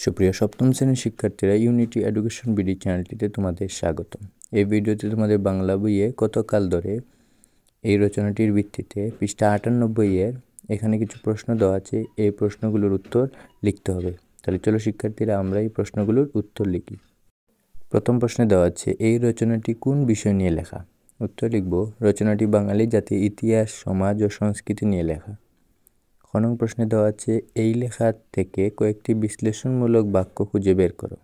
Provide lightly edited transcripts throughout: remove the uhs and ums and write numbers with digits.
সুপ্রিয় সপ্তম শ্রেণীর শিক্ষার্থীরা, ইউনিটি এডুকেশন বিডি চ্যানেলটিতে তোমাদের স্বাগতম। এই ভিডিওতে তোমাদের বাংলা বইয়ে কতকাল ধরে এই রচনাটির ভিত্তিতে পৃষ্ঠা 98 এখানে কিছু প্রশ্ন দেওয়া আছে। এই প্রশ্নগুলোর উত্তর লিখতে হবে। তাহলে চলো শিক্ষার্থীরা, আমরা এই প্রশ্নগুলোর উত্তর লিখি। প্রথম প্রশ্নে দেওয়া আছে, এই রচনাটি কোন বিষয় নিয়ে লেখা? উত্তর লিখব, রচনাটি বাঙালি জাতির ইতিহাস, সমাজ ও সংস্কৃতি নিয়ে লেখা। খ নং প্রশ্নে দেওয়া আছে, এই লেখা থেকে কয়েকটি বিশ্লেষণমূলক বাক্য খুঁজে বের করো।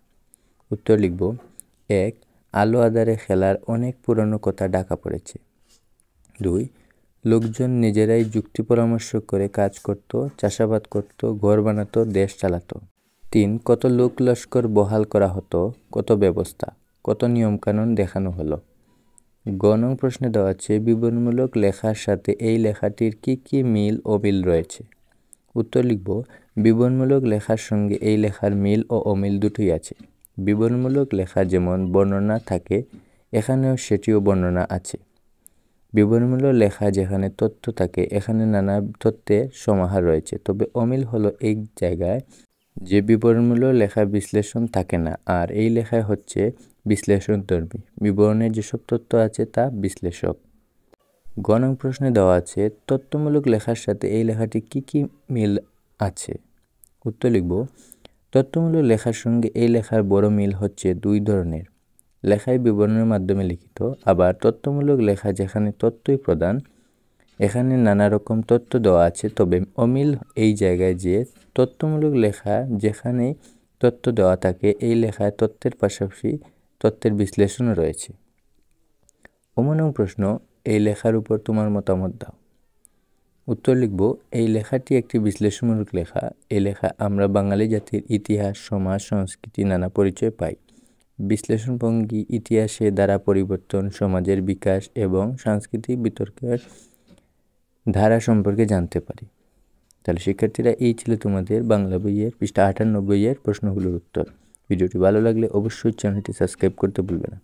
উত্তর লিখব, 1. আলো আঁধারে খেলার অনেক পুরনো কথা ঢাকা পড়েছে। 2. লোকজন নিজেরাই যুক্তি পরামর্শ করে কাজ করত, চাষাবাদ করত, ঘর বানাতো, দেশ চালাতো। 3. কত লোক লস্কর বহাল করা হতো, কত ব্যবস্থা, কত নিয়মকানুন দেখানো হলো। গ নং প্রশ্নে দেওয়া আছে, বিবরণমূলক লেখার সাথে এই লেখাটির কি কি মিল অমিল রয়েছে। উত্তর লিখব, বিবরণমূলক লেখার সঙ্গে এই লেখার মিল ও অমিল দুটোই আছে। বিবরণমূলক লেখা যেমন বর্ণনা থাকে, এখানেও সেটিও বর্ণনা আছে। বিবরণমূলক লেখা যেখানে তথ্য থাকে, এখানে নানা তথ্যের সমাহার রয়েছে। তবে অমিল হলো এই জায়গায় যে বিবরণমূলক লেখা বিশ্লেষণ থাকে না, আর এই লেখায় হচ্ছে বিশ্লেষণধর্মী। বিবরণে যেসব তথ্য আছে তা বিশ্লেষক। গ নং প্রশ্নে দেওয়া আছে, তথ্যমূলক লেখার সাথে এই লেখাটি কি কি মিল আছে। উত্তর লিখব, তথ্যমূলক লেখার সঙ্গে এই লেখার বড় মিল হচ্ছে দুই ধরনের। লেখায় বিবরণের মাধ্যমে লিখিত, আবার তথ্যমূলক লেখা যেখানে তথ্যই প্রধান, এখানে নানা রকম তথ্য দেওয়া আছে। তবে অমিল এই জায়গায় যে তথ্যমূলক লেখা যেখানে তথ্য দেওয়া থাকে, এই লেখায় তথ্যের পাশাপাশি তথ্যের বিশ্লেষণও রয়েছে। নং প্রশ্ন, এই লেখার উপর তোমার মতামত দাও। উত্তর লিখব, এই লেখাটি একটি বিশ্লেষণমূলক লেখা। এই লেখা আমরা বাঙালি জাতির ইতিহাস, সমাজ, সংস্কৃতি নানা পরিচয় পাই। বিশ্লেষণভঙ্গি ইতিহাসে দ্বারা পরিবর্তন, সমাজের বিকাশ এবং সাংস্কৃতিক বিতর্কের ধারা সম্পর্কে জানতে পারি। তাহলে শিক্ষার্থীরা, এই ছিল তোমাদের বাংলা বইয়ের পৃষ্ঠা 98 প্রশ্নগুলোর উত্তর। ভিডিওটি ভালো লাগলে অবশ্যই চ্যানেলটি সাবস্ক্রাইব করতে ভুলবে না।